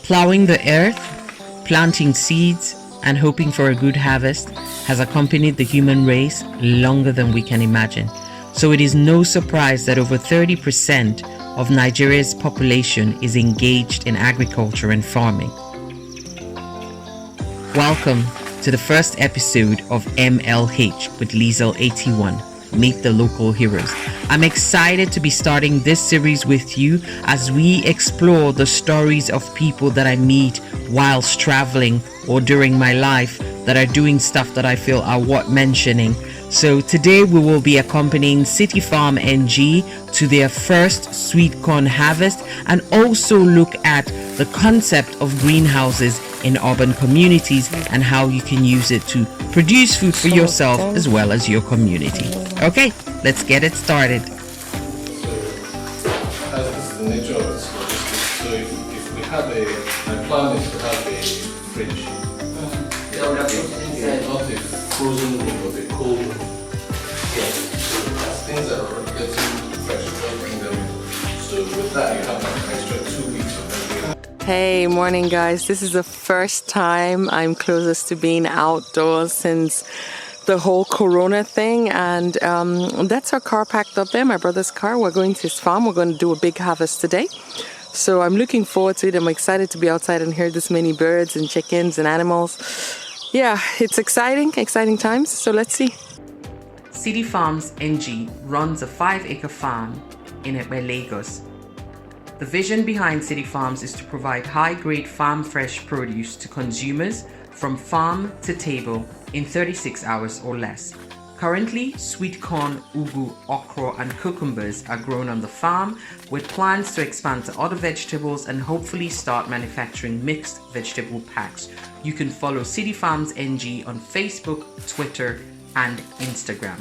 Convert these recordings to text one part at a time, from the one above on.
Plowing the earth, planting seeds, and hoping for a good harvest has accompanied the human race longer than we can imagine. So it is no surprise that over 30% of Nigeria's population is engaged in agriculture and farming. Welcome to the first episode of MLH with Liesel81. Meet the local heroes. I'm excited to be starting this series with you as we explore the stories of people that I meet whilst traveling or during my life that are doing stuff that I feel are worth mentioning. So today we will be accompanying Cityfarmsng to their first sweet corn harvest and also look at the concept of greenhouses in urban communities and how you can use it to produce food for yourself as well as your community. Okay, let's get it started. So, as this is the nature of this logistics, so if we have my plan is to have a fridge. Not a frozen room, but a cold room. So as things are getting fresh, don't bring them in. So with that, you have an extra 2 weeks of everything. Hey, morning guys. This is the first time I'm closest to being outdoors since the whole corona thing, and that's our car packed up there, my brother's car. We're going to his farm. We're going to do a big harvest today. So I'm looking forward to it. I'm excited to be outside and hear this many birds and chickens and animals. Yeah, it's exciting times. So let's see. Cityfarmsng runs a 5-acre farm in Lagos. The vision behind City Farms is to provide high-grade farm fresh produce to consumers from farm to table in 36 hours or less. Currently, sweet corn, ugu, okra, and cucumbers are grown on the farm, with plans to expand to other vegetables and hopefully start manufacturing mixed vegetable packs. You can follow Cityfarmsng on Facebook, Twitter, and Instagram.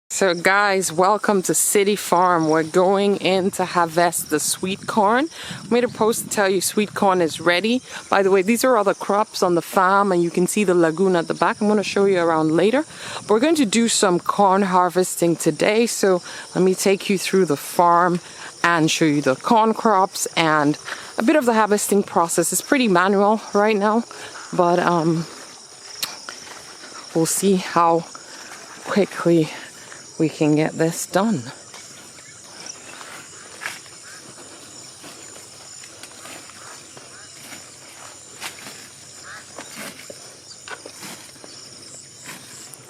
So guys, welcome to City Farm. We're going in to harvest the sweet corn. I made a post to tell you sweet corn is ready. By the way, these are all the crops on the farm and you can see the lagoon at the back. I'm going to show you around later. But we're going to do some corn harvesting today. So let me take you through the farm and show you the corn crops and a bit of the harvesting process. It's pretty manual right now, but we'll see how quickly we can get this done.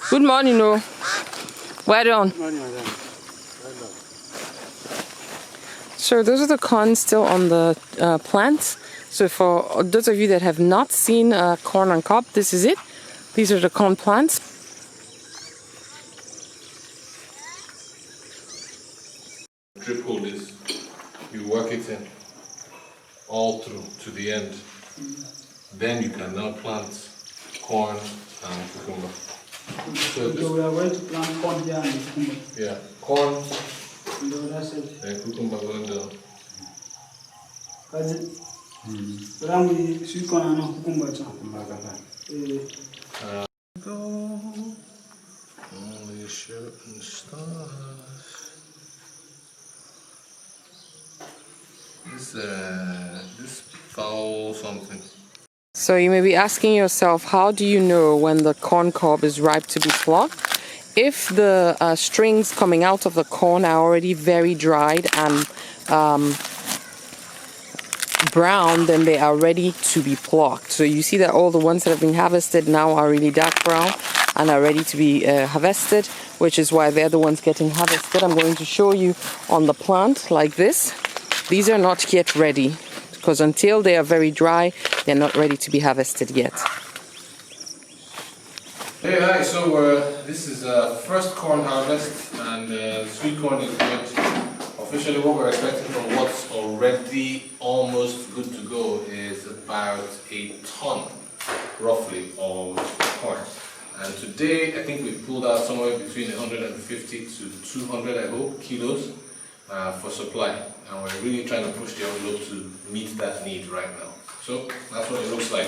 Good morning, no. Well done. Good morning, madam. Well done. So those are the corns still on the plants. So for those of you that have not seen corn on cob, this is it. These are the corn plants. Drip hole is, you work it in all through to the end. Then you can now plant corn and cucumber. So we are going to plant corn here and cucumber. Yeah, corn and cucumber going down. Rambi sweet corn and cucumber. Go only shooting stars. This foul something. So you may be asking yourself, how do you know when the corn cob is ripe to be plucked? If the strings coming out of the corn are already very dried and brown, then they are ready to be plucked. So you see that all the ones that have been harvested now are really dark brown and are ready to be harvested, which is why they're the ones getting harvested. I'm going to show you on the plant like this. These are not yet ready because until they are very dry, they're not ready to be harvested yet. Hey, hi, so this is first corn harvest and sweet corn is good. Officially what we're expecting from what's already almost good to go is about a ton, roughly, of corn. And today I think we pulled out somewhere between 150 to 200, I hope, kilos for supply. And we're really trying to push the envelope to meet that need right now. So that's what it looks like.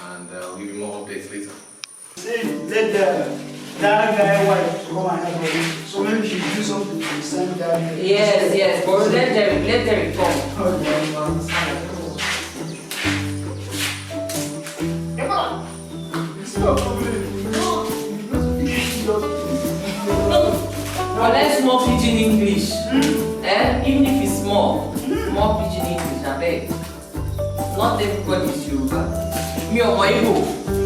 And I'll give you more updates later. Let the that guy wife to come and help her. So maybe she do something to send that. Yes, but let Derek come. Well, let's more pidgin English. Even if it's small pidgin English, I beg. Not everybody is Yoruba. Me or my Igbo,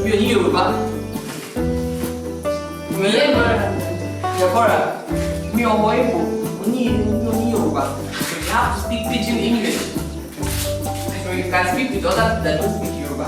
me or Yoruba. Me Deborah, me or my Igbo, me or Yoruba. So you have to speak pidgin English. So you can speak with others that don't speak Yoruba.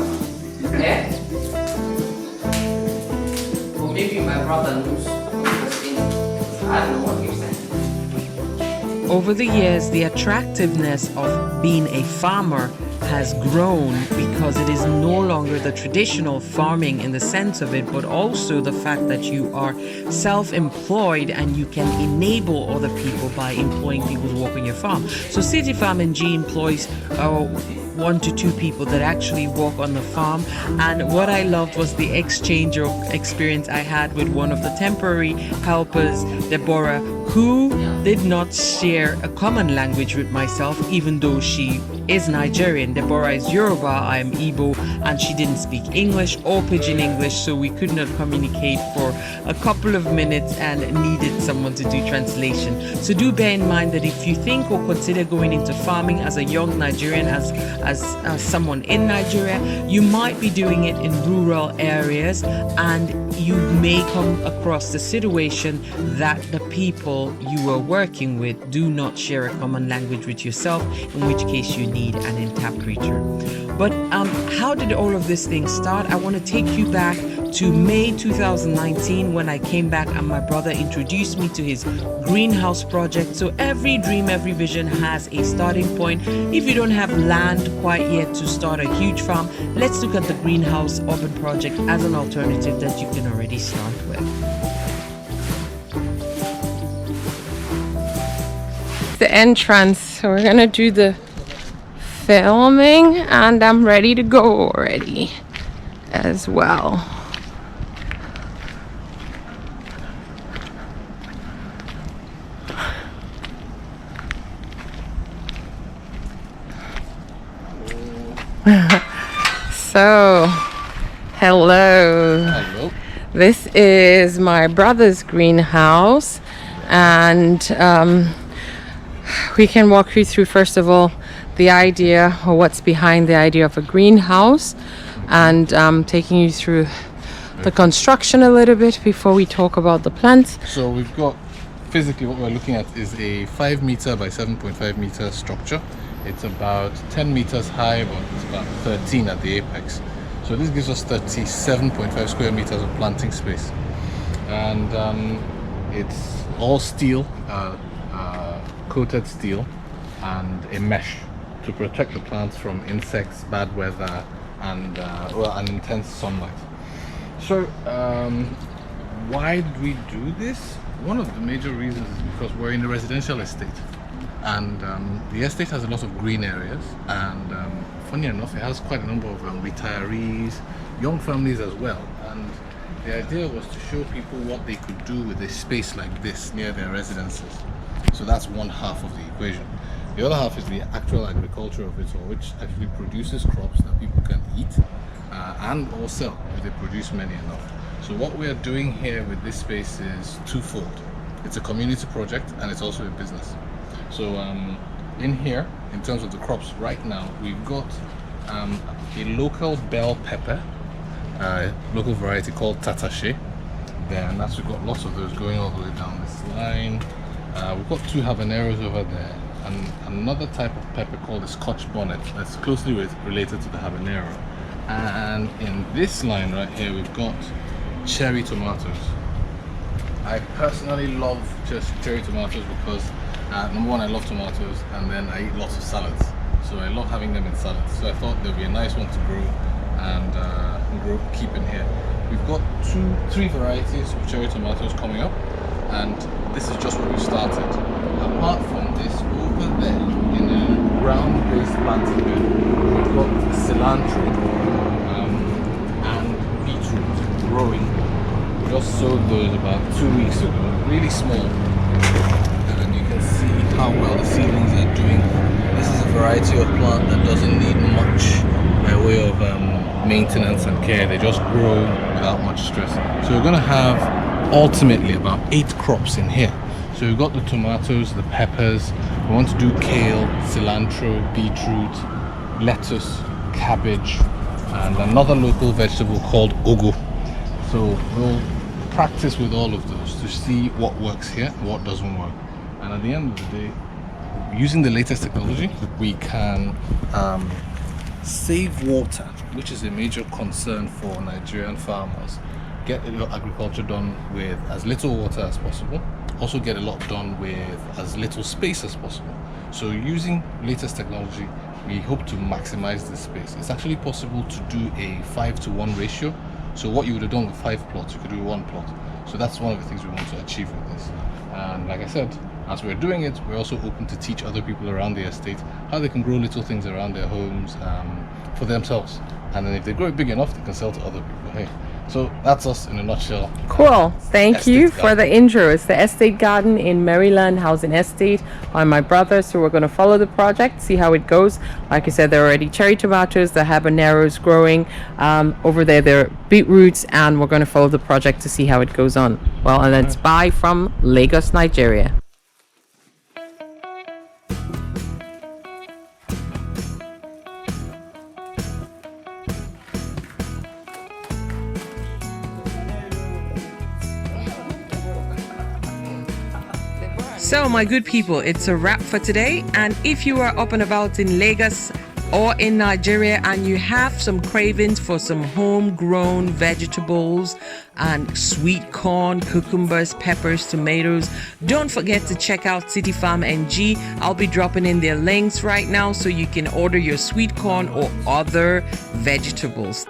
Or maybe my brother knows. I don't know what you're saying. Over the years, the attractiveness of being a farmer has grown because it is no longer the traditional farming in the sense of it, but also the fact that you are self-employed and you can enable other people by employing people to work on your farm. So Cityfarmsng employs 1 to 2 people that actually work on the farm, and what I loved was the exchange or experience I had with one of the temporary helpers, Deborah, who did not share a common language with myself, even though she is Nigerian. Deborah is Yoruba, I am Igbo, and she didn't speak English or Pidgin English, so we could not communicate for a couple of minutes and needed someone to do translation. So do bear in mind that if you think or consider going into farming as a young Nigerian, as someone in Nigeria, you might be doing it in rural areas, and you may come across the situation that the people you are working with do not share a common language with yourself, in which case you need an interpreter. But how did all of this thing start? I want to take you back to May 2019 when I came back and my brother introduced me to his greenhouse project. So every dream, every vision has a starting point. If you don't have land quite yet to start a huge farm, let's look at the greenhouse urban project as an alternative that you can already start with. The entrance, so we're gonna do the filming, and I'm ready to go already as well. So, hello. Hello. This is my brother's greenhouse, and we can walk you through, first of all, the idea or what's behind the idea of a greenhouse, and taking you through the construction a little bit before we talk about the plants. So we've got, physically what we're looking at is a 5 meter by 7.5 meter structure. It's about 10 meters high, but it's about 13 at the apex. So this gives us 37.5 square meters of planting space. And it's all steel, coated steel, and a mesh to protect the plants from insects, bad weather, and intense sunlight. So why did we do this? One of the major reasons is because we're in a residential estate, and the estate has a lot of green areas, and funny enough, it has quite a number of retirees, young families as well. And the idea was to show people what they could do with a space like this near their residences. So that's one half of the equation. The other half is the actual agriculture of it all, which actually produces crops that people can eat and or sell if they produce many enough. So what we are doing here with this space is twofold. It's a community project, and it's also a business. So in here, in terms of the crops right now, we've got a local bell pepper, local variety called Tatashe. Then that's, we've got lots of those going all the way down this line. We've got 2 habaneros over there, and another type of pepper called the Scotch bonnet that's closely related to the habanero. And in this line right here, we've got cherry tomatoes. I personally love cherry tomatoes because number one, I love tomatoes, and then I eat lots of salads, so I love having them in salads. So I thought there'd be a nice one to grow and keep in here. We've got 3 varieties of cherry tomatoes coming up, and this is just where we started. Apart from this, over there in a ground-based planting bed, we've got cilantro and beetroot growing. just sowed those about 2 weeks ago, really small. And you can see how well the seedlings are doing. This is a variety of plant that doesn't need much by way of maintenance and care. They just grow without much stress. So we're going to have ultimately about 8 crops in here. So we've got the tomatoes, the peppers, we want to do kale, cilantro, beetroot, lettuce, cabbage, and another local vegetable called ugu. So we'll practice with all of those to see what works here, what doesn't work. And at the end of the day, using the latest technology, we can save water, which is a major concern for Nigerian farmers. Get your agriculture done with as little water as possible. Also get a lot done with as little space as possible. So using latest technology, we hope to maximize this space. It's actually possible to do a 5-to-1 ratio. So what you would have done with 5 plots, you could do 1 plot. So that's one of the things we want to achieve with this. And like I said, as we're doing it, we're also open to teach other people around the estate how they can grow little things around their homes for themselves. And then if they grow it big enough, they can sell to other people. Hey, so that's us in a nutshell. Cool. Thank you Estate for the intro. It's the Estate Garden in Maryland Housing Estate by my brother. So we're going to follow the project, see how it goes. Like I said, there are already cherry tomatoes, the habaneros growing. Over there, there are beetroots, and we're going to follow the project to see how it goes on. Well, and it's bye from Lagos, Nigeria. So my good people, it's a wrap for today. And if you are up and about in Lagos or in Nigeria and you have some cravings for some homegrown vegetables and sweet corn, cucumbers, peppers, tomatoes, don't forget to check out Cityfarmsng. I'll be dropping in their links right now so you can order your sweet corn or other vegetables.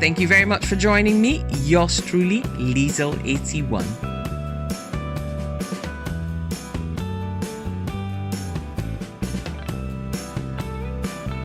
Thank you very much for joining me. Yours truly, Liesl81.